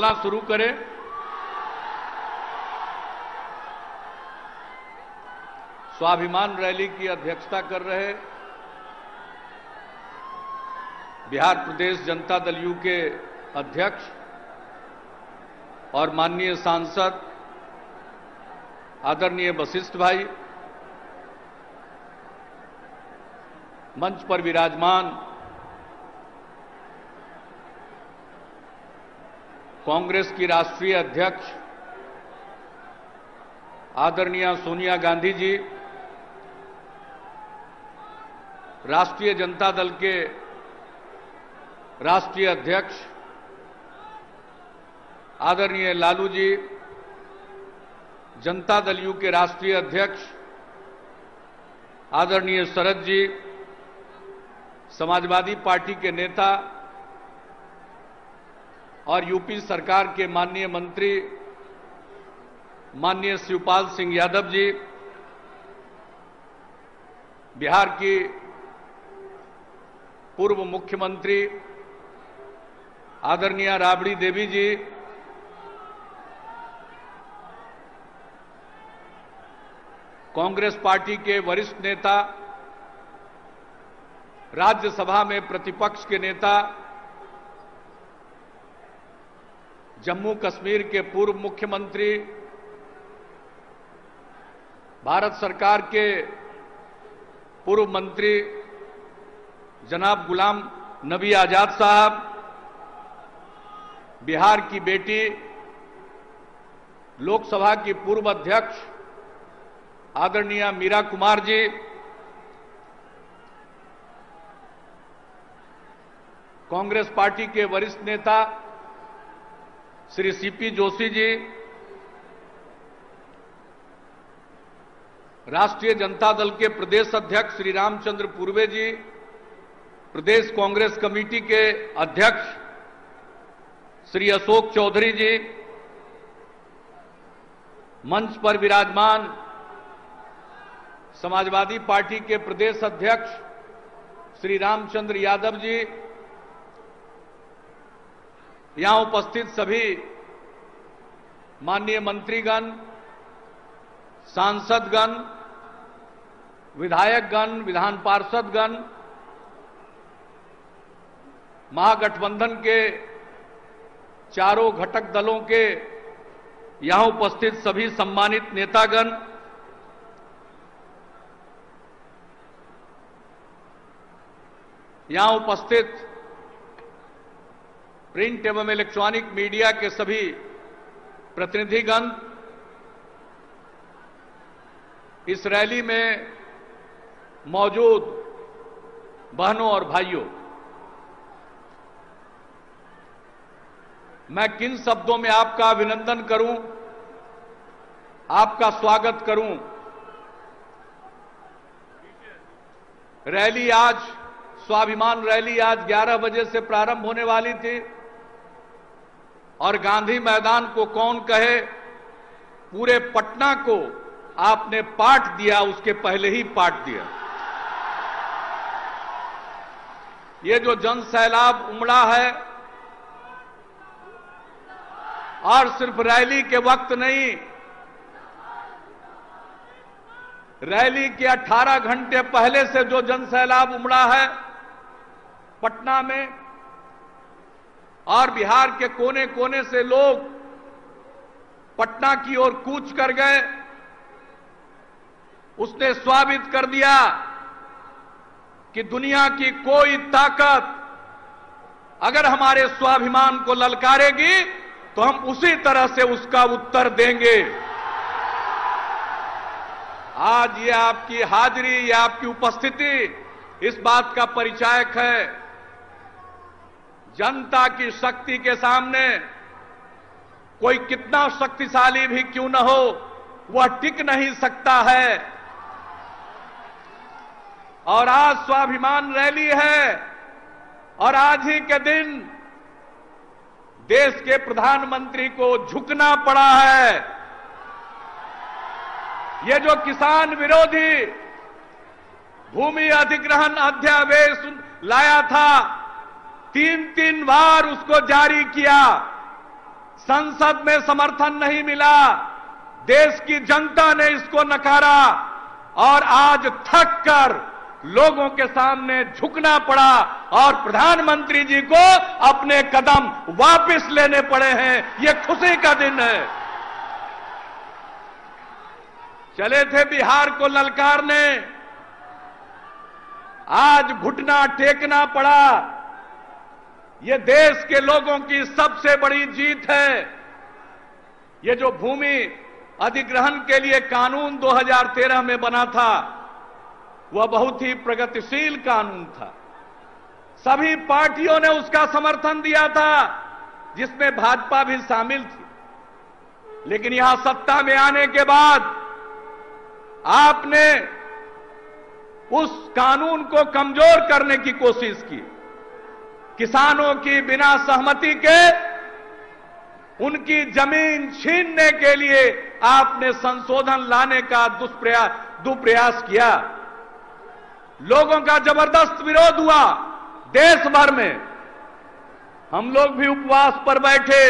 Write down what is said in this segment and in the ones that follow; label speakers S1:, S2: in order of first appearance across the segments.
S1: बोलना शुरू करें। स्वाभिमान रैली की अध्यक्षता कर रहे बिहार प्रदेश जनता दल यू के अध्यक्ष और माननीय सांसद आदरणीय वशिष्ठ भाई, मंच पर विराजमान कांग्रेस की राष्ट्रीय अध्यक्ष आदरणीय सोनिया गांधी जी, राष्ट्रीय जनता दल के राष्ट्रीय अध्यक्ष आदरणीय लालू जी, जनता दल यू के राष्ट्रीय अध्यक्ष आदरणीय शरद जी, समाजवादी पार्टी के नेता और यूपी सरकार के माननीय मंत्री माननीय शिवपाल सिंह यादव जी, बिहार की पूर्व मुख्यमंत्री आदरणीय राबड़ी देवी जी, कांग्रेस पार्टी के वरिष्ठ नेता, राज्यसभा में प्रतिपक्ष के नेता, जम्मू कश्मीर के पूर्व मुख्यमंत्री, भारत सरकार के पूर्व मंत्री जनाब गुलाम नबी आजाद साहब, बिहार की बेटी, लोकसभा की पूर्व अध्यक्ष आदरणीय मीरा कुमार जी, कांग्रेस पार्टी के वरिष्ठ नेता श्री सीपी जोशी जी, राष्ट्रीय जनता दल के प्रदेश अध्यक्ष श्री रामचंद्र पूर्वे जी, प्रदेश कांग्रेस कमेटी के अध्यक्ष श्री अशोक चौधरी जी, मंच पर विराजमान समाजवादी पार्टी के प्रदेश अध्यक्ष श्री रामचंद्र यादव जी, यहां उपस्थित सभी माननीय मंत्रीगण, सांसदगण, विधायकगण, विधान पार्षदगण, महागठबंधन के चारों घटक दलों के यहां उपस्थित सभी सम्मानित नेतागण, यहां उपस्थित प्रिंट एवं इलेक्ट्रॉनिक मीडिया के सभी प्रतिनिधिगण, इस रैली में मौजूद बहनों और भाइयों, मैं किन शब्दों में आपका अभिनंदन करूं, आपका स्वागत करूं। रैली आज, स्वाभिमान रैली आज 11 बजे से प्रारंभ होने वाली थी और गांधी मैदान को कौन कहे, पूरे पटना को आपने पाट दिया, उसके पहले ही पाट दिया। ये जो जन सैलाब उमड़ा है, और सिर्फ रैली के वक्त नहीं, रैली के 18 घंटे पहले से जो जन सैलाब उमड़ा है पटना में, और बिहार के कोने कोने से लोग पटना की ओर कूच कर गए, उसने साबित कर दिया कि दुनिया की कोई ताकत अगर हमारे स्वाभिमान को ललकारेगी तो हम उसी तरह से उसका उत्तर देंगे। आज ये आपकी हाजिरी, ये आपकी उपस्थिति इस बात का परिचायक है, जनता की शक्ति के सामने कोई कितना शक्तिशाली भी क्यों न हो, वह टिक नहीं सकता है। और आज स्वाभिमान रैली है, और आज ही के दिन देश के प्रधानमंत्री को झुकना पड़ा है। ये जो किसान विरोधी भूमि अधिग्रहण अध्यादेश लाया था, 3 बार उसको जारी किया, संसद में समर्थन नहीं मिला, देश की जनता ने इसको नकारा और आज थक कर लोगों के सामने झुकना पड़ा और प्रधानमंत्री जी को अपने कदम वापस लेने पड़े हैं। ये खुशी का दिन है। चले थे बिहार को ललकारने, आज घुटना टेकना पड़ा। ये देश के लोगों की सबसे बड़ी जीत है। ये जो भूमि अधिग्रहण के लिए कानून 2013 में बना था, वह बहुत ही प्रगतिशील कानून था। सभी पार्टियों ने उसका समर्थन दिया था, जिसमें भाजपा भी शामिल थी। लेकिन यहां सत्ता में आने के बाद आपने उस कानून को कमजोर करने की कोशिश की। किसानों की बिना सहमति के उनकी जमीन छीनने के लिए आपने संशोधन लाने का दुष्प्रयास किया। लोगों का जबरदस्त विरोध हुआ देश भर में। हम लोग भी उपवास पर बैठे,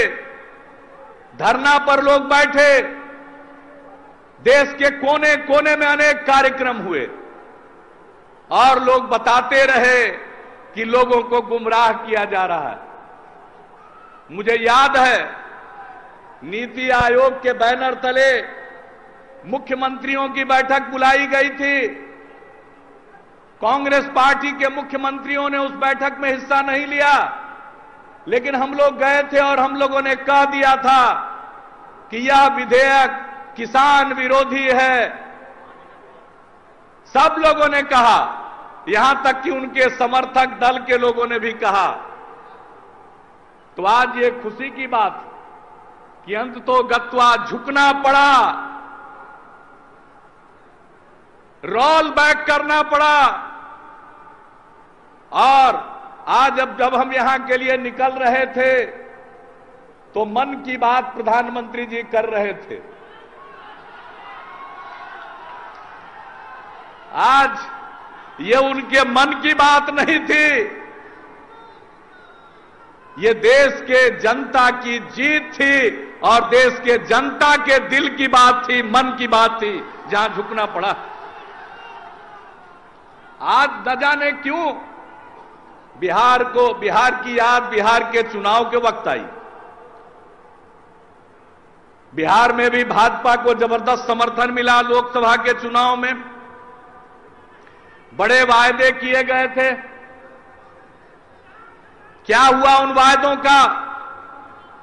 S1: धरना पर लोग बैठे, देश के कोने कोने में अनेक कार्यक्रम हुए और लोग बताते रहे कि लोगों को गुमराह किया जा रहा है। मुझे याद है, नीति आयोग के बैनर तले मुख्यमंत्रियों की बैठक बुलाई गई थी। कांग्रेस पार्टी के मुख्यमंत्रियों ने उस बैठक में हिस्सा नहीं लिया, लेकिन हम लोग गए थे और हम लोगों ने कह दिया था कि यह विधेयक किसान विरोधी है। सब लोगों ने कहा, यहां तक कि उनके समर्थक दल के लोगों ने भी कहा। तो आज ये खुशी की बात कि अंततः गत्वा झुकना पड़ा, रोल बैक करना पड़ा। और आज जब हम यहां के लिए निकल रहे थे तो मन की बात प्रधानमंत्री जी कर रहे थे। आज ये उनके मन की बात नहीं थी, ये देश के जनता की जीत थी और देश के जनता के दिल की बात थी, मन की बात थी, जहां झुकना पड़ा। आज न जाने क्यों बिहार की याद बिहार के चुनाव के वक्त आई। बिहार में भी भाजपा को जबरदस्त समर्थन मिला। लोकसभा के चुनाव में बड़े वायदे किए गए थे। क्या हुआ उन वायदों का?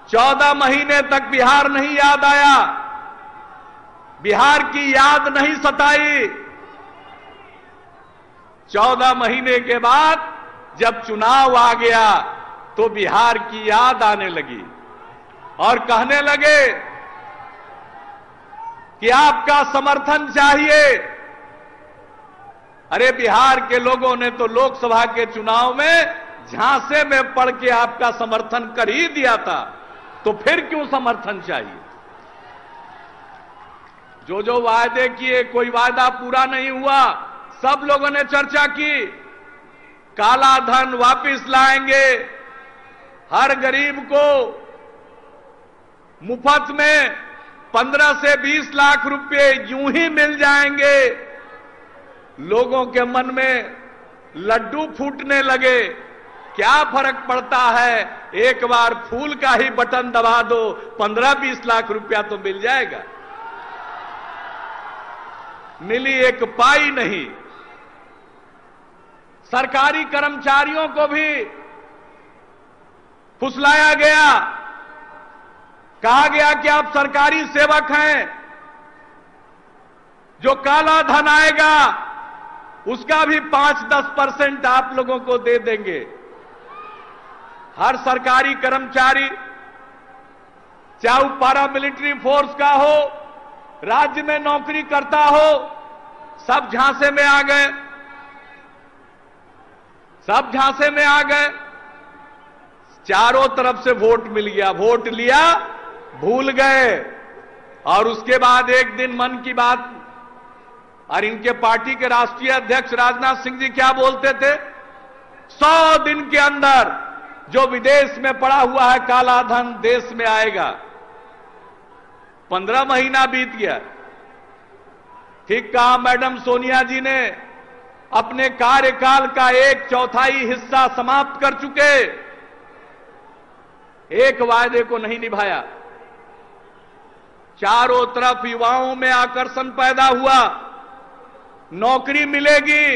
S1: 14 महीने तक बिहार नहीं याद आया, बिहार की याद नहीं सताई। 14 महीने के बाद जब चुनाव आ गया तो बिहार की याद आने लगी और कहने लगे कि आपका समर्थन चाहिए। अरे बिहार के लोगों ने तो लोकसभा के चुनाव में झांसे में पड़ के आपका समर्थन कर ही दिया था, तो फिर क्यों समर्थन चाहिए? जो जो वायदे किए, कोई वायदा पूरा नहीं हुआ। सब लोगों ने चर्चा की, काला धन वापस लाएंगे, हर गरीब को मुफ्त में 15 से 20 लाख रुपए यूं ही मिल जाएंगे। लोगों के मन में लड्डू फूटने लगे। क्या फर्क पड़ता है, एक बार फूल का ही बटन दबा दो, 15-20 लाख रुपया तो मिल जाएगा। मिली एक पाई नहीं। सरकारी कर्मचारियों को भी फुसलाया गया, कहा गया कि आप सरकारी सेवक हैं, जो काला धन आएगा उसका भी 5-10% आप लोगों को दे देंगे। हर सरकारी कर्मचारी, चाहे वो पैरामिलिट्री फोर्स का हो, राज्य में नौकरी करता हो, सब झांसे में आ गए। सब झांसे में आ गए। चारों तरफ से वोट मिल गया, वोट लिया, भूल गए। और उसके बाद एक दिन मन की बात, और इनके पार्टी के राष्ट्रीय अध्यक्ष राजनाथ सिंह जी क्या बोलते थे? 100 दिन के अंदर जो विदेश में पड़ा हुआ है काला धन देश में आएगा। 15 महीना बीत गया। ठीक कहा मैडम सोनिया जी ने, अपने कार्यकाल का 1/4 हिस्सा समाप्त कर चुके, एक वायदे को नहीं निभाया। चारों तरफ युवाओं में आकर्षण पैदा हुआ, नौकरी मिलेगी।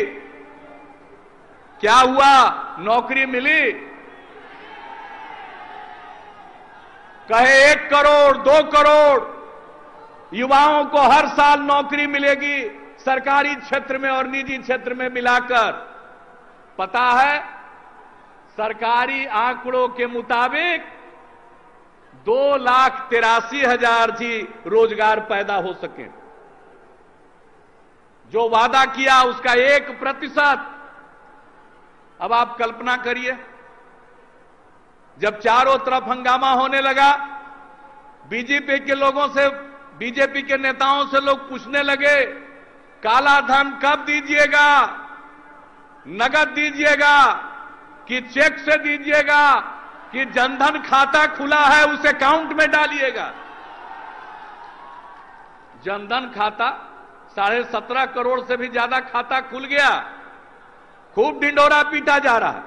S1: क्या हुआ? नौकरी मिली? कहे 1 करोड़ 2 करोड़ युवाओं को हर साल नौकरी मिलेगी, सरकारी क्षेत्र में और निजी क्षेत्र में मिलाकर। पता है, सरकारी आंकड़ों के मुताबिक 2,83,000 ही रोजगार पैदा हो सके। जो वादा किया उसका 1%। अब आप कल्पना करिए, जब चारों तरफ हंगामा होने लगा, बीजेपी के लोगों से, बीजेपी के नेताओं से लोग पूछने लगे, काला धन कब दीजिएगा? नगद दीजिएगा कि चेक से दीजिएगा कि जनधन खाता खुला है उसे अकाउंट में डालिएगा? जनधन खाता 17.5 करोड़ से भी ज्यादा खाता खुल गया। खूब ढिंडोरा पीटा जा रहा है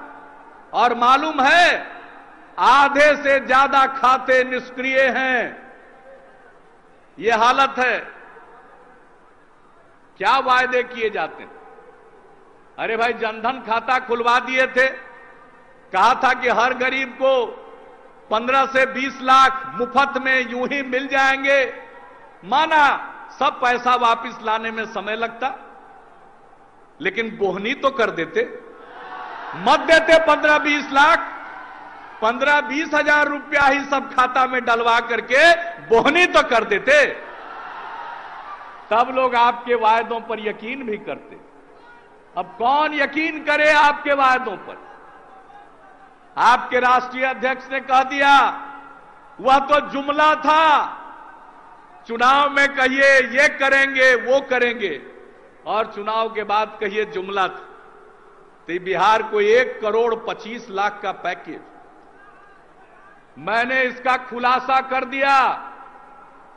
S1: और मालूम है आधे से ज्यादा खाते निष्क्रिय हैं। यह हालत है। क्या वायदे किए जाते हैं? अरे भाई, जनधन खाता खुलवा दिए थे, कहा था कि हर गरीब को 15 से 20 लाख मुफ्त में यूं ही मिल जाएंगे। माना सब पैसा वापस लाने में समय लगता, लेकिन बोहनी तो कर देते। मत देते 15-20 लाख, 15-20 हजार रुपया ही सब खाता में डलवा करके बोहनी तो कर देते, तब लोग आपके वायदों पर यकीन भी करते। अब कौन यकीन करे आपके वायदों पर? आपके राष्ट्रीय अध्यक्ष ने कह दिया वह तो जुमला था, चुनाव में कहिए ये करेंगे वो करेंगे और चुनाव के बाद कहिए जुमला था। तो बिहार को 1,25,00,000 का पैकेज, मैंने इसका खुलासा कर दिया।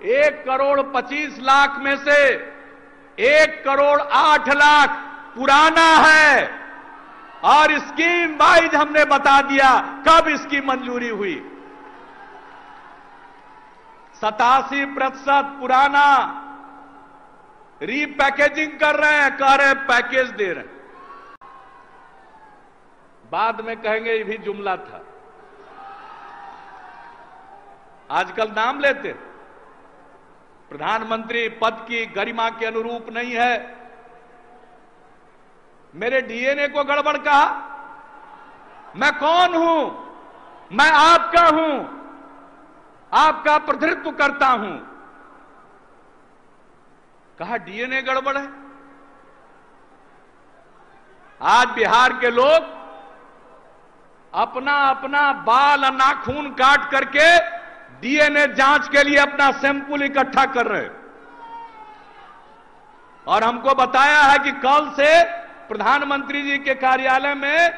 S1: 1,25,00,000 में से 1,08,00,000 पुराना है और स्कीम वाइज हमने बता दिया कब इसकी मंजूरी हुई। 87% पुराना, रीपैकेजिंग कर रहे हैं, कह रहे हैं पैकेज दे रहे हैं। बाद में कहेंगे ये भी जुमला था। आजकल नाम लेते, प्रधानमंत्री पद की गरिमा के अनुरूप नहीं है। मेरे डीएनए को गड़बड़ कहा। मैं कौन हूं? मैं आपका हूं, आपका प्रतिनिधित्व करता हूं। कहा डीएनए गड़बड़ है। आज बिहार के लोग अपना अपना बाल और नाखून काट करके डीएनए जांच के लिए अपना सैंपल इकट्ठा कर रहे हैं और हमको बताया है कि कल से प्रधानमंत्री जी के कार्यालय में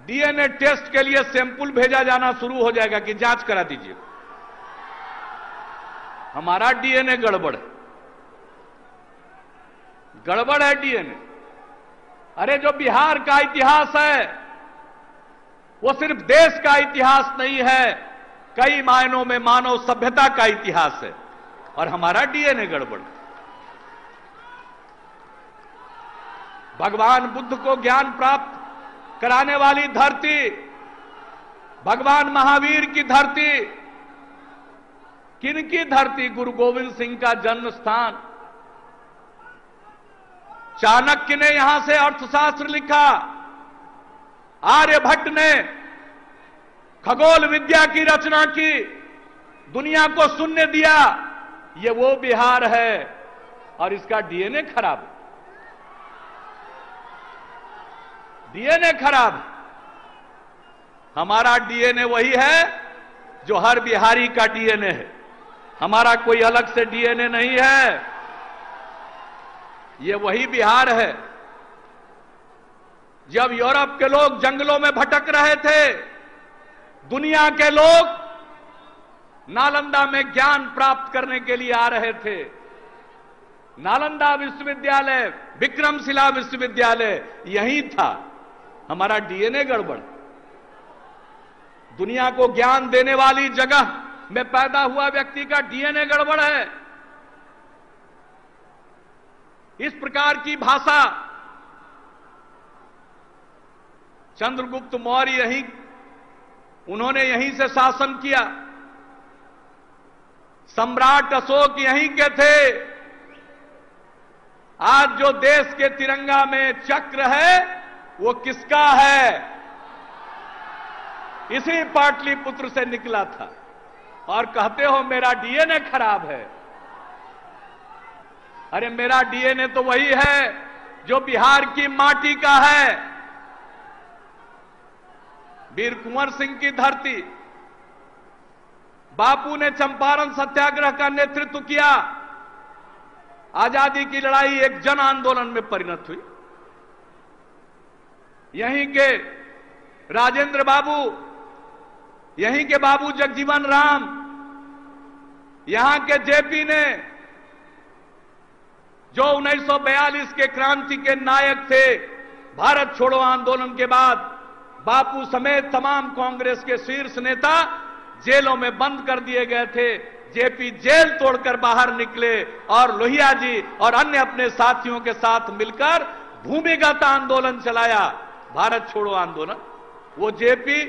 S1: डीएनए टेस्ट के लिए सैंपल भेजा जाना शुरू हो जाएगा कि जांच करा दीजिए। हमारा डीएनए गड़बड़ है, गड़बड़ है डीएनए। अरे जो बिहार का इतिहास है वो सिर्फ देश का इतिहास नहीं है, कई मायनों में मानव सभ्यता का इतिहास है और हमारा डीएनए गड़बड़। भगवान बुद्ध को ज्ञान प्राप्त कराने वाली धरती, भगवान महावीर की धरती, किनकी धरती? गुरु गोविंद सिंह का जन्म स्थान। चाणक्य ने यहां से अर्थशास्त्र लिखा, आर्यभट्ट ने खगोल विद्या की रचना की, दुनिया को शून्य दिया। ये वो बिहार है और इसका डीएनए खराब, डीएनए खराब। हमारा डीएनए वही है जो हर बिहारी का डीएनए है, हमारा कोई अलग से डीएनए नहीं है। ये वही बिहार है। जब यूरोप के लोग जंगलों में भटक रहे थे, दुनिया के लोग नालंदा में ज्ञान प्राप्त करने के लिए आ रहे थे। नालंदा विश्वविद्यालय, विक्रमशिला विश्वविद्यालय यही था। हमारा डीएनए गड़बड़। दुनिया को ज्ञान देने वाली जगह में पैदा हुआ व्यक्ति का डीएनए गड़बड़ है। इस प्रकार की भाषा चंद्रगुप्त मौर्य उन्होंने यहीं से शासन किया। सम्राट अशोक यहीं के थे। आज जो देश के तिरंगा में चक्र है वो किसका है? इसी पाटलिपुत्र से निकला था। और कहते हो मेरा डीएनए खराब है। अरे मेरा डीएनए तो वही है जो बिहार की माटी का है। वीर कुंवर सिंह की धरती। बापू ने चंपारण सत्याग्रह का नेतृत्व किया। आजादी की लड़ाई एक जन आंदोलन में परिणत हुई। यहीं के राजेंद्र बाबू, यहीं के बाबू जगजीवन राम, यहां के जेपी ने, जो 1942 के क्रांति के नायक थे, भारत छोड़ो आंदोलन के बाद बापू समेत तमाम कांग्रेस के शीर्ष नेता जेलों में बंद कर दिए गए थे। जेपी जेल तोड़कर बाहर निकले और लोहिया जी और अन्य अपने साथियों के साथ मिलकर भूमिगत आंदोलन चलाया, भारत छोड़ो आंदोलन। वो जेपी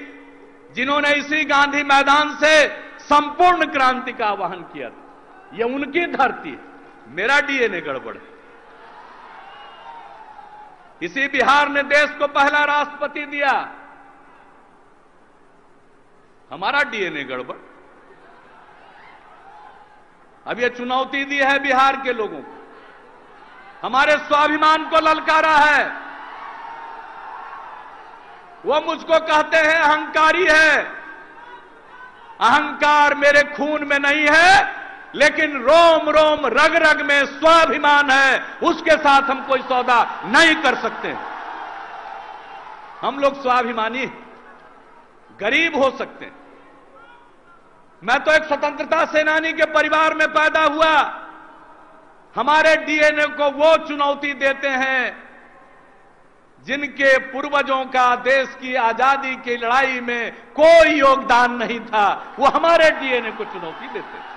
S1: जिन्होंने इसी गांधी मैदान से संपूर्ण क्रांति का आह्वान किया था, ये उनकी धरती है। मेरा डीएनए गड़बड़ है। इसी बिहार ने देश को पहला राष्ट्रपति दिया, हमारा डीएनए गड़बड़। अब ये चुनौती दी है बिहार के लोगों को, हमारे स्वाभिमान को ललकारा है। वो मुझको कहते हैं अहंकारी है। अहंकार मेरे खून में नहीं है, लेकिन रोम रोम रग रग में स्वाभिमान है। उसके साथ हम कोई सौदा नहीं कर सकते। हम लोग स्वाभिमानी, गरीब हो सकते हैं। मैं तो एक स्वतंत्रता सेनानी के परिवार में पैदा हुआ। हमारे डीएनए को वो चुनौती देते हैं जिनके पूर्वजों का देश की आजादी की लड़ाई में कोई योगदान नहीं था, वो हमारे डीएनए को चुनौती देते हैं।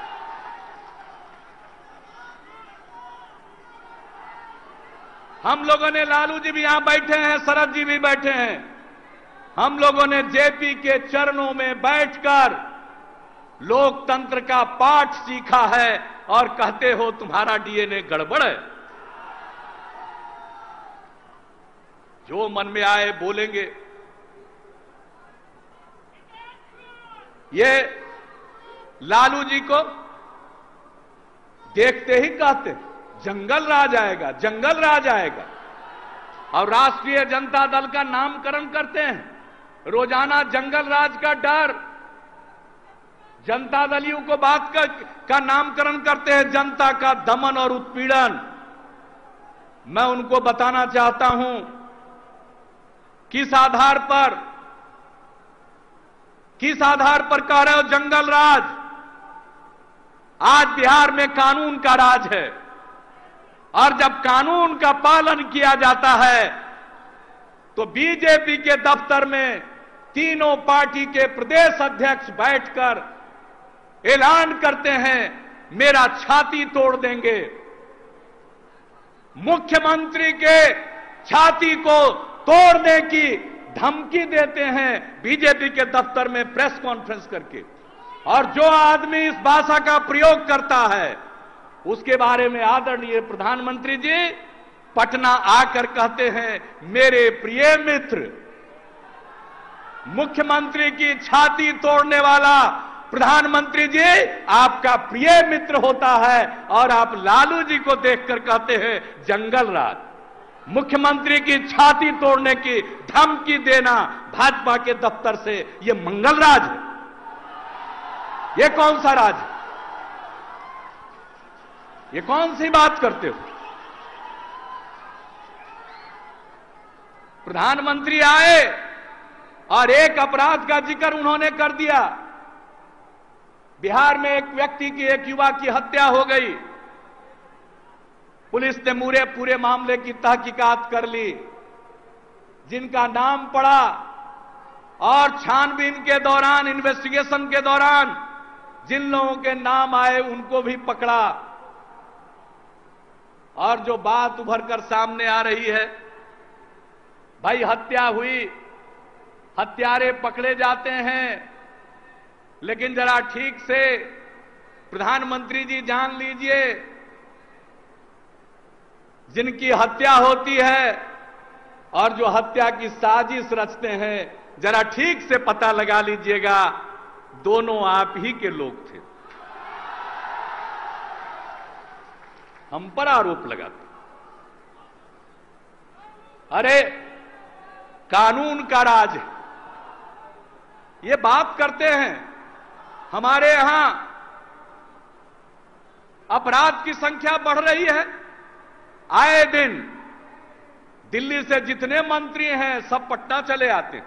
S1: हम लोगों ने, लालू जी भी यहां बैठे हैं, शरद जी भी बैठे हैं, हम लोगों ने जेपी के चरणों में बैठकर लोकतंत्र का पाठ सीखा है और कहते हो तुम्हारा डीएनए गड़बड़ है। जो मन में आए बोलेंगे। ये लालू जी को देखते ही कहते जंगल राज आएगा, जंगल राज आएगा। और राष्ट्रीय जनता दल का नामकरण करते हैं। रोजाना जंगल राज का डर। जनता दलियों को बात का नामकरण करते हैं जनता का दमन और उत्पीड़न। मैं उनको बताना चाहता हूं किस आधार पर कह रहे हो जंगल राज? आज बिहार में कानून का राज है, और जब कानून का पालन किया जाता है तो बीजेपी के दफ्तर में तीनों पार्टी के प्रदेश अध्यक्ष बैठकर ऐलान करते हैं मेरा छाती तोड़ देंगे। मुख्यमंत्री के छाती को तोड़ने की धमकी देते हैं बीजेपी के दफ्तर में प्रेस कॉन्फ्रेंस करके। और जो आदमी इस भाषा का प्रयोग करता है उसके बारे में आदरणीय प्रधानमंत्री जी पटना आकर कहते हैं मेरे प्रिय मित्र। मुख्यमंत्री की छाती तोड़ने वाला प्रधानमंत्री जी आपका प्रिय मित्र होता है, और आप लालू जी को देखकर कहते हैं जंगल राज। मुख्यमंत्री की छाती तोड़ने की धमकी देना भाजपा के दफ्तर से यह मंगल राज है। यह कौन सा राज है? ये कौन सी बात करते हो? प्रधानमंत्री आए और एक अपराध का जिक्र उन्होंने कर दिया। बिहार में एक व्यक्ति की, एक युवा की हत्या हो गई। पुलिस ने पूरे मामले की तहकीकात कर ली। जिनका नाम पड़ा और छानबीन के दौरान, इन्वेस्टिगेशन के दौरान जिन लोगों के नाम आए उनको भी पकड़ा। और जो बात उभर कर सामने आ रही है, भाई हत्या हुई, हत्यारे पकड़े जाते हैं, लेकिन जरा ठीक से प्रधानमंत्री जी जान लीजिए, जिनकी हत्या होती है और जो हत्या की साजिश रचते हैं, जरा ठीक से पता लगा लीजिएगा, दोनों आप ही के लोग थे। हम पर आरोप लगाते, अरे कानून का राज है, ये बात करते हैं। हमारे यहां अपराध की संख्या बढ़ रही है। आए दिन दिल्ली से जितने मंत्री हैं सब पटना चले आते हैं।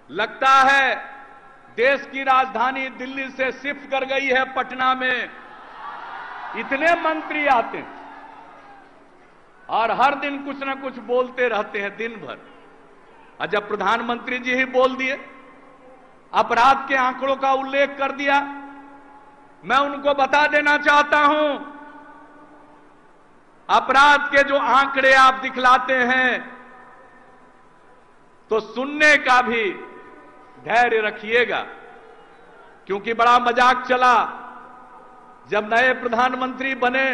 S1: लगता है देश की राजधानी दिल्ली से शिफ्ट कर गई है पटना में। इतने मंत्री आते हैं और हर दिन कुछ ना कुछ बोलते रहते हैं दिन भर। और जब प्रधानमंत्री जी ही बोल दिए, अपराध के आंकड़ों का उल्लेख कर दिया, मैं उनको बता देना चाहता हूं, अपराध के जो आंकड़े आप दिखलाते हैं तो सुनने का भी धैर्य रखिएगा, क्योंकि बड़ा मजाक चला। जब नए प्रधानमंत्री बने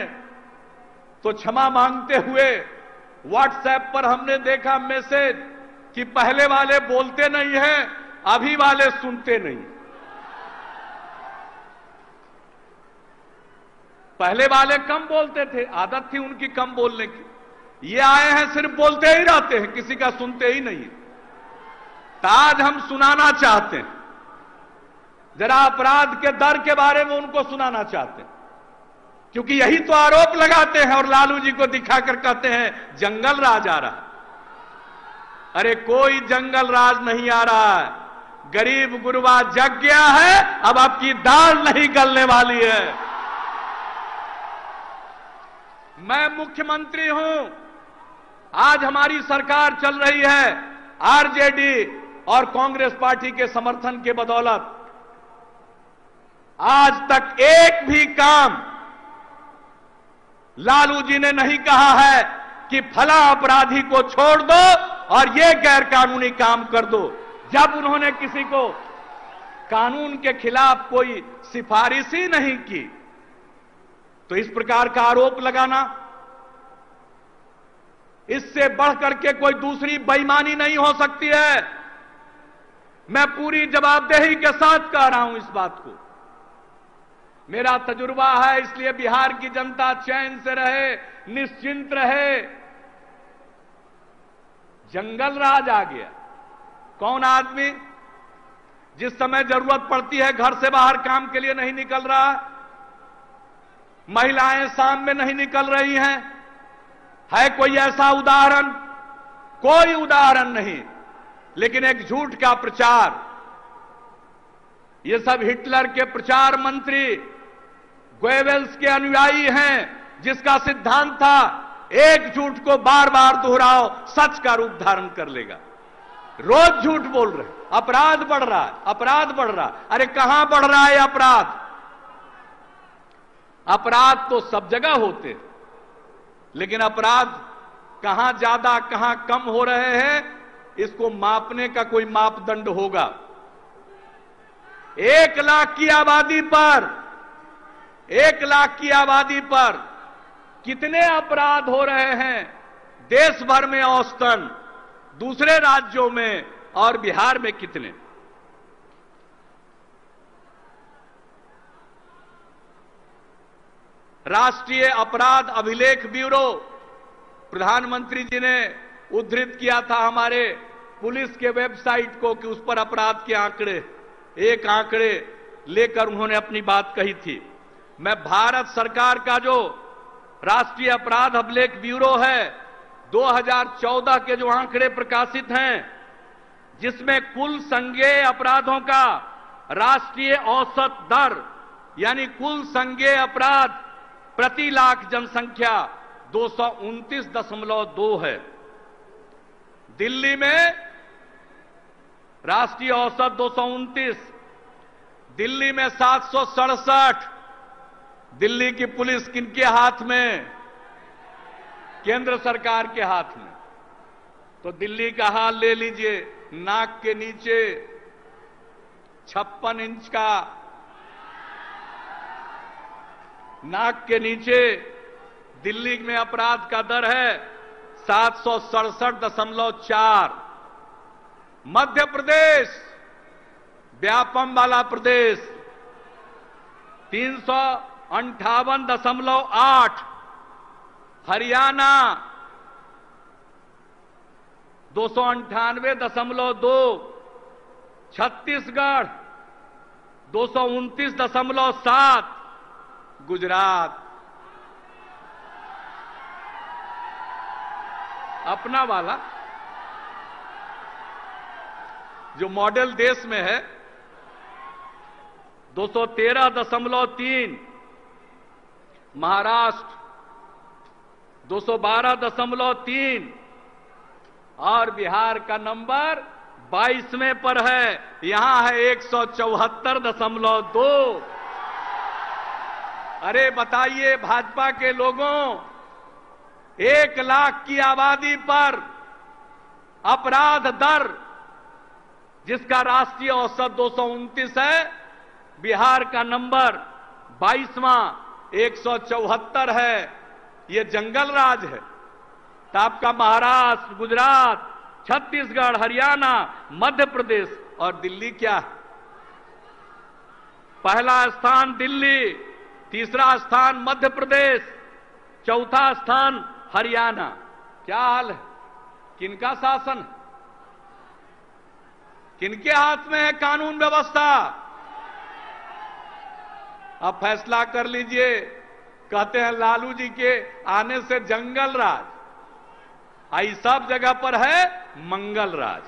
S1: तो क्षमा मांगते हुए व्हाट्सएप पर हमने देखा मैसेज कि पहले वाले बोलते नहीं हैं, अभी वाले सुनते नहीं। पहले वाले कम बोलते थे, आदत थी उनकी कम बोलने की। ये आए हैं सिर्फ बोलते ही रहते हैं, किसी का सुनते ही नहीं। तो आज हम सुनाना चाहते हैं, जरा अपराध के दर के बारे में उनको सुनाना चाहते हैं, क्योंकि यही तो आरोप लगाते हैं और लालू जी को दिखाकर कहते हैं जंगल राज आ रहा है। अरे कोई जंगल राज नहीं आ रहा है, गरीब गुरबा जग गया है, अब आपकी दाल नहीं गलने वाली है। मैं मुख्यमंत्री हूं, आज हमारी सरकार चल रही है आरजेडी और कांग्रेस पार्टी के समर्थन के बदौलत। आज तक एक भी काम लालू जी ने नहीं कहा है कि फला अपराधी को छोड़ दो और ये गैर कानूनी काम कर दो। जब उन्होंने किसी को कानून के खिलाफ कोई सिफारिश ही नहीं की, तो इस प्रकार का आरोप लगाना, इससे बढ़कर के कोई दूसरी बेईमानी नहीं हो सकती है। मैं पूरी जवाबदेही के साथ कह रहा हूं इस बात को। मेरा तजुर्बा है, इसलिए बिहार की जनता चैन से रहे, निश्चिंत रहे। जंगल राज आ गया। कौन आदमी जिस समय जरूरत पड़ती है घर से बाहर काम के लिए नहीं निकल रहा, महिलाएं शाम में नहीं निकल रही हैं, है कोई ऐसा उदाहरण? कोई उदाहरण नहीं। लेकिन एक झूठ का प्रचार, ये सब हिटलर के प्रचार मंत्री गोएबल्स के अनुयायी हैं, जिसका सिद्धांत था एक झूठ को बार बार दोहराओ, सच का रूप धारण कर लेगा। रोज झूठ बोल रहे, अपराध बढ़ रहा है, अपराध बढ़ रहा है। अरे कहां बढ़ रहा है अपराध? अपराध तो सब जगह होते हैं, लेकिन अपराध कहां ज्यादा कहां कम हो रहे हैं, इसको मापने का कोई मापदंड होगा। 1 लाख की आबादी पर 1 लाख की आबादी पर कितने अपराध हो रहे हैं देश भर में औसतन, दूसरे राज्यों में और बिहार में कितने? राष्ट्रीय अपराध अभिलेख ब्यूरो, प्रधानमंत्री जी ने उद्धृत किया था हमारे पुलिस के वेबसाइट को कि उस पर अपराध के आंकड़े, एक आंकड़े लेकर उन्होंने अपनी बात कही थी। मैं भारत सरकार का जो राष्ट्रीय अपराध अभिलेख ब्यूरो है, 2014 के जो आंकड़े प्रकाशित हैं, जिसमें कुल संज्ञेय अपराधों का राष्ट्रीय औसत दर यानी कुल संज्ञेय अपराध प्रति लाख जनसंख्या 229.2 है। दिल्ली में राष्ट्रीय औसत 229, दिल्ली में 767। दिल्ली की पुलिस किनके हाथ में? केंद्र सरकार के हाथ में। तो दिल्ली का हाल ले लीजिए, नाक के नीचे 56 इंच का, नाक के नीचे दिल्ली में अपराध का दर है 767.4। मध्य प्रदेश, व्यापम वाला प्रदेश, 358.8। हरियाणा 298.2। छत्तीसगढ़ 229.7। गुजरात अपना वाला जो मॉडल देश में है 213.3। महाराष्ट्र 212.3 और बिहार का नंबर 22वें पर है, यहां है 174.2। अरे बताइए भाजपा के लोगों, 1 लाख की आबादी पर अपराध दर जिसका राष्ट्रीय औसत 229 है, बिहार का नंबर 22वां 174 है। ये जंगल राज है। तो आपका महाराष्ट्र, गुजरात, छत्तीसगढ़, हरियाणा, मध्य प्रदेश और दिल्ली क्या है? पहला स्थान दिल्ली, तीसरा स्थान मध्य प्रदेश, चौथा स्थान हरियाणा। क्या हाल है? किनका शासन? किनके हाथ में है कानून व्यवस्था? अब फैसला कर लीजिए। कहते हैं लालू जी के आने से जंगल राज, आई सब जगह पर है मंगल राज।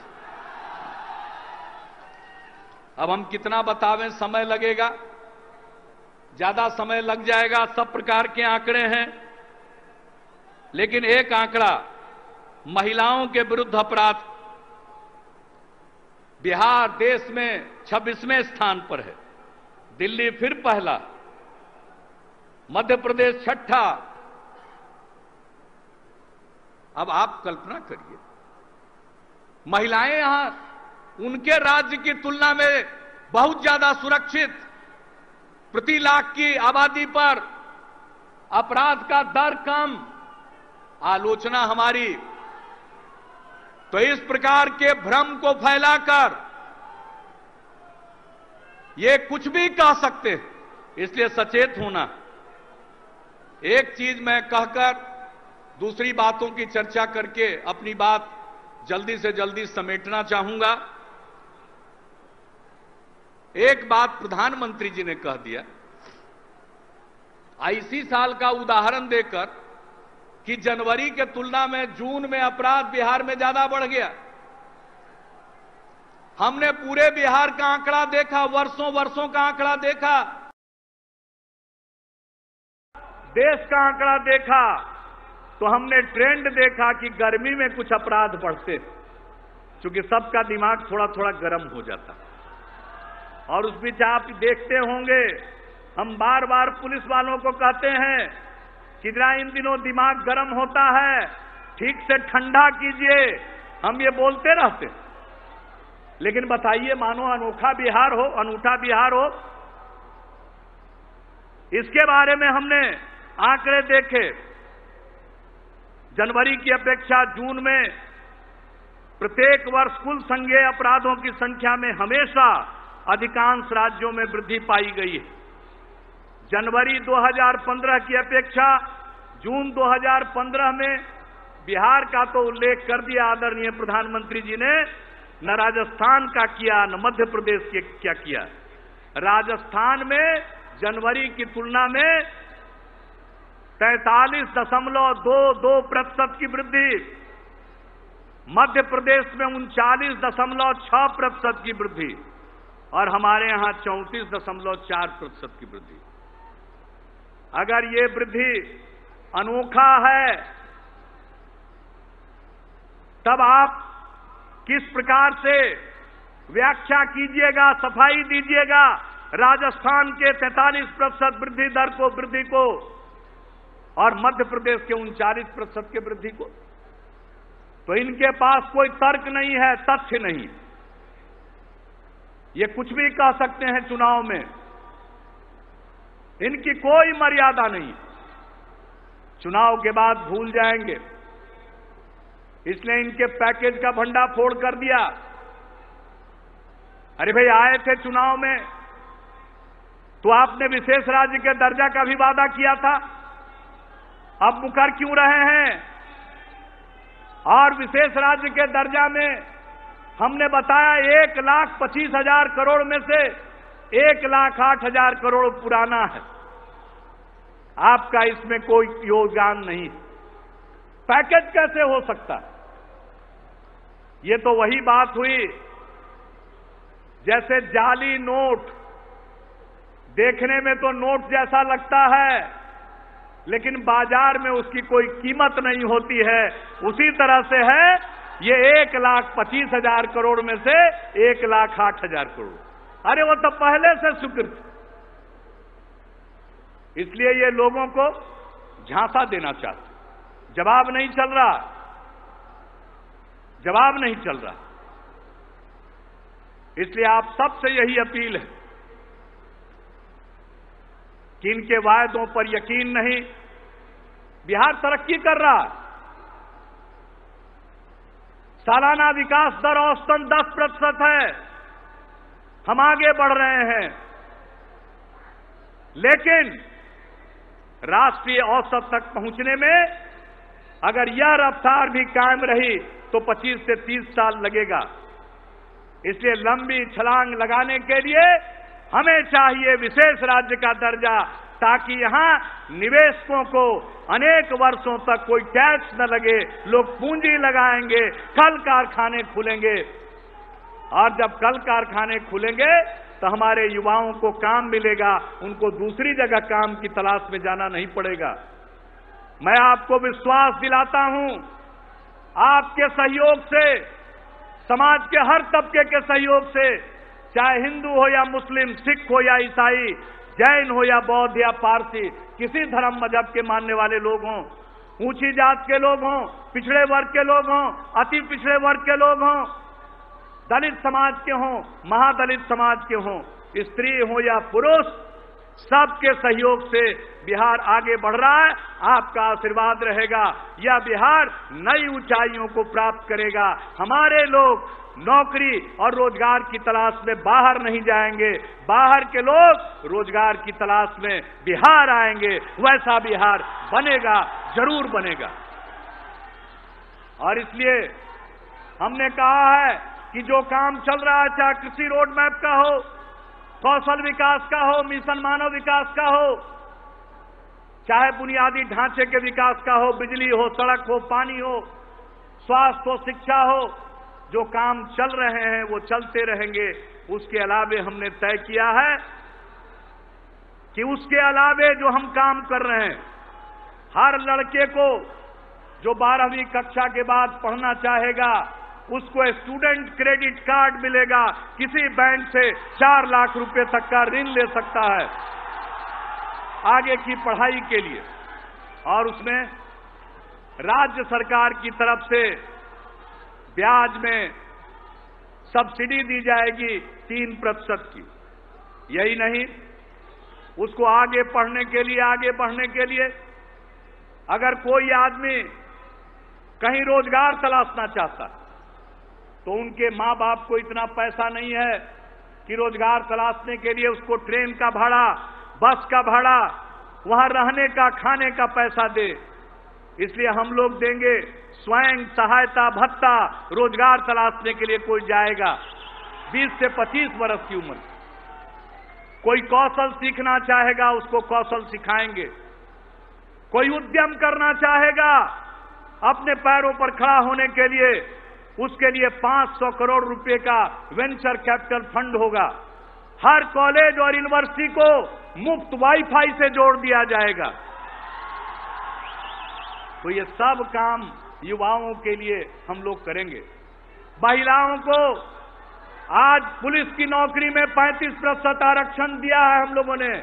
S1: अब हम कितना बतावें, समय लगेगा, ज्यादा समय लग जाएगा। सब प्रकार के आंकड़े हैं, लेकिन एक आंकड़ा, महिलाओं के विरुद्ध अपराध, बिहार देश में 26वें स्थान पर है, दिल्ली फिर पहला, मध्य प्रदेश छठा। अब आप कल्पना करिए, महिलाएं यहां उनके राज्य की तुलना में बहुत ज्यादा सुरक्षित, प्रति लाख की आबादी पर अपराध का दर कम। आलोचना हमारी तो इस प्रकार के भ्रम को फैलाकर ये कुछ भी कह सकते हैं, इसलिए सचेत होना। एक चीज मैं कहकर दूसरी बातों की चर्चा करके अपनी बात जल्दी से जल्दी समेटना चाहूंगा। एक बात प्रधानमंत्री जी ने कह दिया, इसी साल का उदाहरण देकर कि जनवरी के तुलना में जून में अपराध बिहार में ज्यादा बढ़ गया। हमने पूरे बिहार का आंकड़ा देखा, वर्षों वर्षों का आंकड़ा देखा, देश का आंकड़ा देखा, तो हमने ट्रेंड देखा कि गर्मी में कुछ अपराध बढ़ते, क्योंकि सबका दिमाग थोड़ा थोड़ा गर्म हो जाता। और उस बीच आप देखते होंगे, हम बार बार पुलिस वालों को कहते हैं कि जरा इन दिनों दिमाग गर्म होता है, ठीक से ठंडा कीजिए, हम ये बोलते रहते। लेकिन बताइए, मानो अनोखा बिहार हो, अनूठा बिहार हो। इसके बारे में हमने आंकड़े देखे, जनवरी की अपेक्षा जून में प्रत्येक वर्ष कुल संज्ञेय अपराधों की संख्या में हमेशा अधिकांश राज्यों में वृद्धि पाई गई है। जनवरी 2015 की अपेक्षा जून 2015 में बिहार का तो उल्लेख कर दिया आदरणीय प्रधानमंत्री जी ने, न राजस्थान का किया न मध्य प्रदेश के क्या किया। राजस्थान में जनवरी की तुलना में 43.22% की वृद्धि,
S2: मध्य प्रदेश में 39.6% की वृद्धि और हमारे यहां 34.4% की वृद्धि। अगर ये वृद्धि अनोखा है, तब आप किस प्रकार से व्याख्या कीजिएगा, सफाई दीजिएगा राजस्थान के 43% वृद्धि को और मध्य प्रदेश के 39% के वृद्धि को? तो इनके पास कोई तर्क नहीं है, तथ्य नहीं। ये कुछ भी कह सकते हैं चुनाव में, इनकी कोई मर्यादा नहीं। चुनाव के बाद भूल जाएंगे, इसलिए इनके पैकेज का भंडाफोड़ कर दिया। अरे भाई, आए थे चुनाव में तो आपने विशेष राज्य के दर्जा का भी वादा किया था, अब मुकर क्यों रहे हैं? और विशेष राज्य के दर्जा में हमने बताया 1,25,000 करोड़ में से 1,08,000 करोड़ पुराना है, आपका इसमें कोई योगदान नहीं। पैकेज कैसे हो सकता? ये तो वही बात हुई जैसे जाली नोट, देखने में तो नोट जैसा लगता है लेकिन बाजार में उसकी कोई कीमत नहीं होती है। उसी तरह से है ये 1,25,000 करोड़ में से 1,08,000 करोड़। अरे वो तो पहले से स्वीकृत, इसलिए ये लोगों को झांसा देना चाहते। जवाब नहीं चल रहा, जवाब नहीं चल रहा। इसलिए आप सबसे यही अपील है कि इनके वायदों पर यकीन नहीं। बिहार तरक्की कर रहा, सालाना विकास दर औसतन 10% है, हम आगे बढ़ रहे हैं, लेकिन राष्ट्रीय औसत तक पहुंचने में अगर यह रफ्तार भी कायम रही तो 25 से 30 साल लगेगा। इसलिए लंबी छलांग लगाने के लिए हमें चाहिए विशेष राज्य का दर्जा, ताकि यहां निवेशकों को अनेक वर्षों तक कोई टैक्स न लगे, लोग पूंजी लगाएंगे, कल कारखाने खुलेंगे। और जब कल कारखाने खुलेंगे तो हमारे युवाओं को काम मिलेगा, उनको दूसरी जगह काम की तलाश में जाना नहीं पड़ेगा। मैं आपको विश्वास दिलाता हूं, आपके सहयोग से, समाज के हर तबके के सहयोग से, चाहे हिंदू हो या मुस्लिम, सिख हो या ईसाई, जैन हो या बौद्ध या पारसी, किसी धर्म मजहब के मानने वाले लोग हों, ऊंची जात के लोग हों, पिछड़े वर्ग के लोग हों, अति पिछड़े वर्ग के लोग हों, दलित समाज के हों, महादलित समाज के हों, स्त्री हो या पुरुष, सबके सहयोग से बिहार आगे बढ़ रहा है। आपका आशीर्वाद रहेगा, यह बिहार नई ऊंचाइयों को प्राप्त करेगा। हमारे लोग नौकरी और रोजगार की तलाश में बाहर नहीं जाएंगे, बाहर के लोग रोजगार की तलाश में बिहार आएंगे। वैसा बिहार बनेगा, जरूर बनेगा। और इसलिए हमने कहा है कि जो काम चल रहा है, चाहे कृषि रोड मैप का हो, कौशल विकास का हो, मिशन मानव विकास का हो, चाहे बुनियादी ढांचे के विकास का हो, बिजली हो, सड़क हो, पानी हो, स्वास्थ्य हो, शिक्षा हो, जो काम चल रहे हैं वो चलते रहेंगे। उसके अलावे हमने तय किया है कि उसके अलावे जो हम काम कर रहे हैं, हर लड़के को जो 12वीं कक्षा के बाद पढ़ना चाहेगा उसको स्टूडेंट क्रेडिट कार्ड मिलेगा, किसी बैंक से 4 लाख रुपए तक का ऋण ले सकता है आगे की पढ़ाई के लिए। और उसमें राज्य सरकार की तरफ से ब्याज में सब्सिडी दी जाएगी 3% की। यही नहीं, उसको आगे पढ़ने के लिए, आगे बढ़ने के लिए अगर कोई आदमी कहीं रोजगार तलाशना चाहता तो उनके मां बाप को इतना पैसा नहीं है कि रोजगार तलाशने के लिए उसको ट्रेन का भाड़ा, बस का भाड़ा, वहां रहने का, खाने का पैसा दे। इसलिए हम लोग देंगे स्वयं सहायता भत्ता। रोजगार तलाशने के लिए कोई जाएगा 20 से 25 वर्ष की उम्र, कोई कौशल सीखना चाहेगा उसको कौशल सिखाएंगे, कोई उद्यम करना चाहेगा अपने पैरों पर खड़ा होने के लिए उसके लिए 500 करोड़ रुपए का वेंचर कैपिटल फंड होगा। हर कॉलेज और यूनिवर्सिटी को मुफ्त वाईफाई से जोड़ दिया जाएगा। तो ये सब काम युवाओं के लिए हम लोग करेंगे। महिलाओं को आज पुलिस की नौकरी में 35% आरक्षण दिया है हम लोगों ने।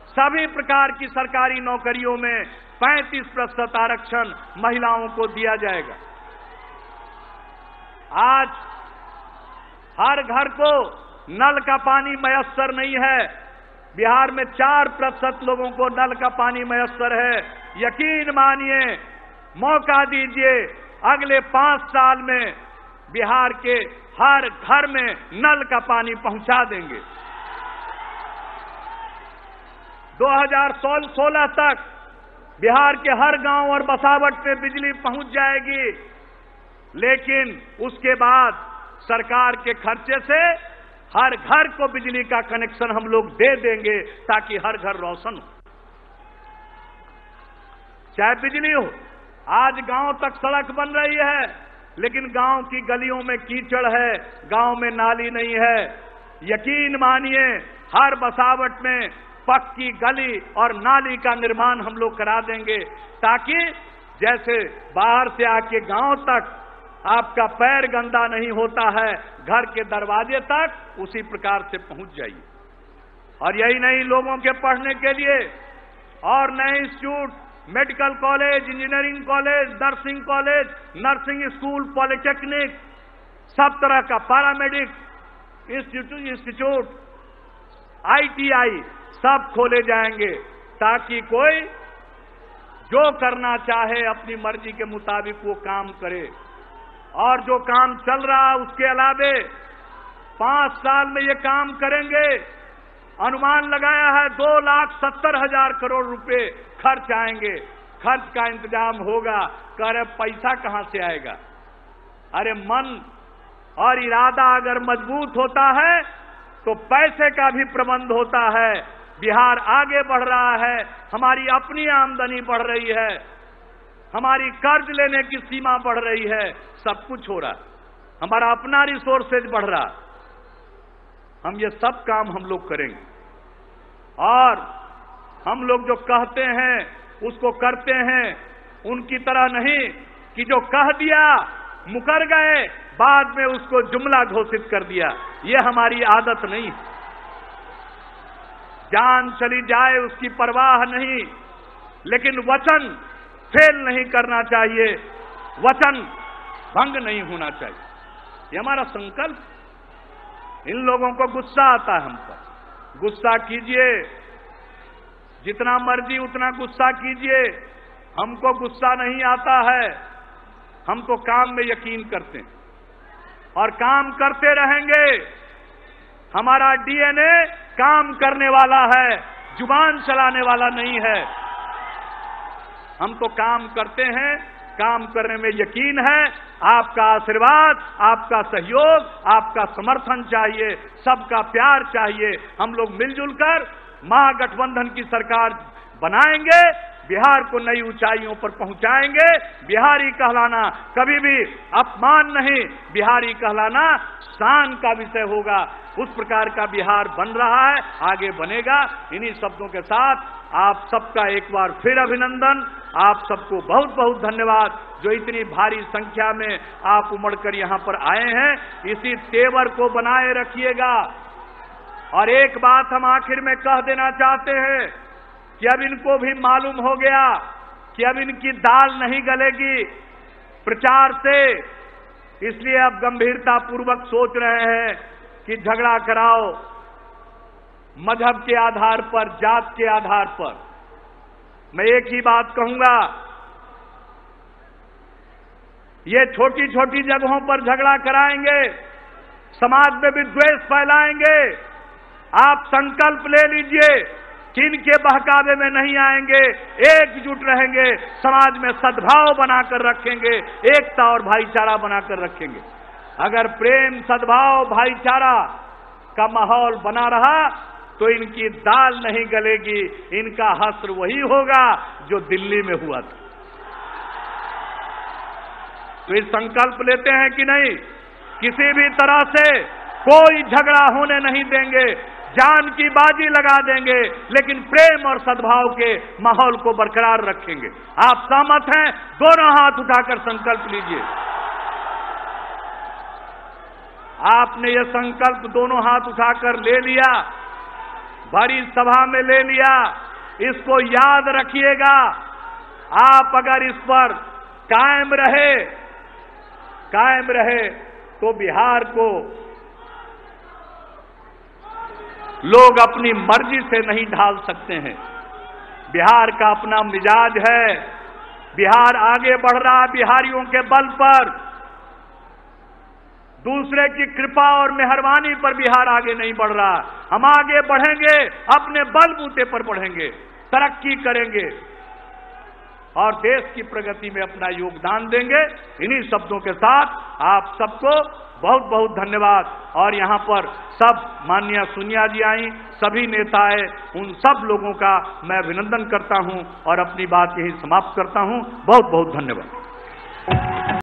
S2: सभी प्रकार की सरकारी नौकरियों में 35% आरक्षण महिलाओं को दिया जाएगा। आज हर घर को नल का पानी मयस्सर नहीं है। बिहार में 4% लोगों को नल का पानी मयस्सर है। यकीन मानिए, मौका दीजिए, अगले 5 साल में बिहार के हर घर में नल का पानी पहुंचा देंगे। 2016 तक बिहार के हर गांव और बसावट में बिजली पहुंच जाएगी। लेकिन उसके बाद सरकार के खर्चे से हर घर को बिजली का कनेक्शन हम लोग दे देंगे, ताकि हर घर रोशन हो, चाहे बिजली हो। आज गांव तक सड़क बन रही है, लेकिन गांव की गलियों में कीचड़ है, गांव में नाली नहीं है। यकीन मानिए, हर बसावट में पक्की गली और नाली का निर्माण हम लोग करा देंगे, ताकि जैसे बाहर से आके गांव तक आपका पैर गंदा नहीं होता है, घर के दरवाजे तक उसी प्रकार से पहुंच जाइए। और यही नहीं, लोगों के पढ़ने के लिए और नए institute, medical college, engineering college, nursing college, nursing school, polytechnic, सब तरह का पैरामेडिक इंस्टीट्यूट, ITI सब खोले जाएंगे, ताकि कोई जो करना चाहे अपनी मर्जी के मुताबिक वो काम करे। और जो काम चल रहा है उसके अलावे 5 साल में ये काम करेंगे। अनुमान लगाया है 2,70,000 करोड़ रुपए खर्च आएंगे। खर्च का इंतजाम होगा। कह रहे पैसा कहां से आएगा? अरे मन और इरादा अगर मजबूत होता है तो पैसे का भी प्रबंध होता है। बिहार आगे बढ़ रहा है, हमारी अपनी आमदनी बढ़ रही है, हमारी कर्ज लेने की सीमा बढ़ रही है, सब कुछ हो रहा, हमारा अपना रिसोर्सेज बढ़ रहा। हम ये सब काम हम लोग करेंगे। और हम लोग जो कहते हैं उसको करते हैं, उनकी तरह नहीं कि जो कह दिया मुकर गए, बाद में उसको जुमला घोषित कर दिया। ये हमारी आदत नहीं। जान चली जाए उसकी परवाह नहीं, लेकिन वचन फेल नहीं करना चाहिए, वचन भंग नहीं होना चाहिए। ये हमारा संकल्प। इन लोगों को गुस्सा आता है हम पर। गुस्सा कीजिए, जितना मर्जी उतना गुस्सा कीजिए, हमको गुस्सा नहीं आता है। हम तो काम में यकीन करते हैं और काम करते रहेंगे। हमारा DNA काम करने वाला है, जुबान चलाने वाला नहीं है। हम तो काम करते हैं, काम करने में यकीन है। आपका आशीर्वाद, आपका सहयोग, आपका समर्थन चाहिए, सबका प्यार चाहिए। हम लोग मिलजुल कर महागठबंधन की सरकार बनाएंगे, बिहार को नई ऊंचाइयों पर पहुंचाएंगे। बिहारी कहलाना कभी भी अपमान नहीं, बिहारी कहलाना शान का विषय होगा। उस प्रकार का बिहार बन रहा है, आगे बनेगा। इन्हीं शब्दों के साथ आप सबका एक बार फिर अभिनंदन। आप सबको बहुत बहुत धन्यवाद, जो इतनी भारी संख्या में आप उमड़कर यहां पर आए हैं। इसी तेवर को बनाए रखिएगा। और एक बात हम आखिर में कह देना चाहते हैं कि अब इनको भी मालूम हो गया कि अब इनकी दाल नहीं गलेगी प्रचार से, इसलिए अब गंभीरता पूर्वक सोच रहे हैं कि झगड़ा कराओ मजहब के आधार पर, जात के आधार पर। मैं एक ही बात कहूंगा, ये छोटी छोटी जगहों पर झगड़ा कराएंगे, समाज में भी द्वेष फैलाएंगे। आप संकल्प ले लीजिए कि इनके बहकावे में नहीं आएंगे, एकजुट रहेंगे, समाज में सद्भाव बनाकर रखेंगे, एकता और भाईचारा बनाकर रखेंगे। अगर प्रेम, सद्भाव, भाईचारा का माहौल बना रहा तो इनकी दाल नहीं गलेगी। इनका हश्र वही होगा जो दिल्ली में हुआ था। तो इस संकल्प लेते हैं कि नहीं, किसी भी तरह से कोई झगड़ा होने नहीं देंगे, जान की बाजी लगा देंगे, लेकिन प्रेम और सद्भाव के माहौल को बरकरार रखेंगे। आप सहमत हैं? दोनों हाथ उठाकर संकल्प लीजिए। आपने ये संकल्प दोनों हाथ उठाकर ले लिया, बड़ी सभा में ले लिया। इसको याद रखिएगा। आप अगर इस पर कायम रहे तो बिहार को लोग अपनी मर्जी से नहीं ढाल सकते हैं। बिहार का अपना मिजाज है। बिहार आगे बढ़ रहा है बिहारियों के बल पर। दूसरे की कृपा और मेहरबानी पर बिहार आगे नहीं बढ़ रहा। हम आगे बढ़ेंगे, अपने बलबूते पर बढ़ेंगे, तरक्की करेंगे और देश की प्रगति में अपना योगदान देंगे। इन्हीं शब्दों के साथ आप सबको बहुत बहुत धन्यवाद। और यहां पर सब माननीय सोनिया जी आई, सभी नेता आए, उन सब लोगों का मैं अभिनंदन करता हूं और अपनी बात यही समाप्त करता हूं। बहुत बहुत धन्यवाद।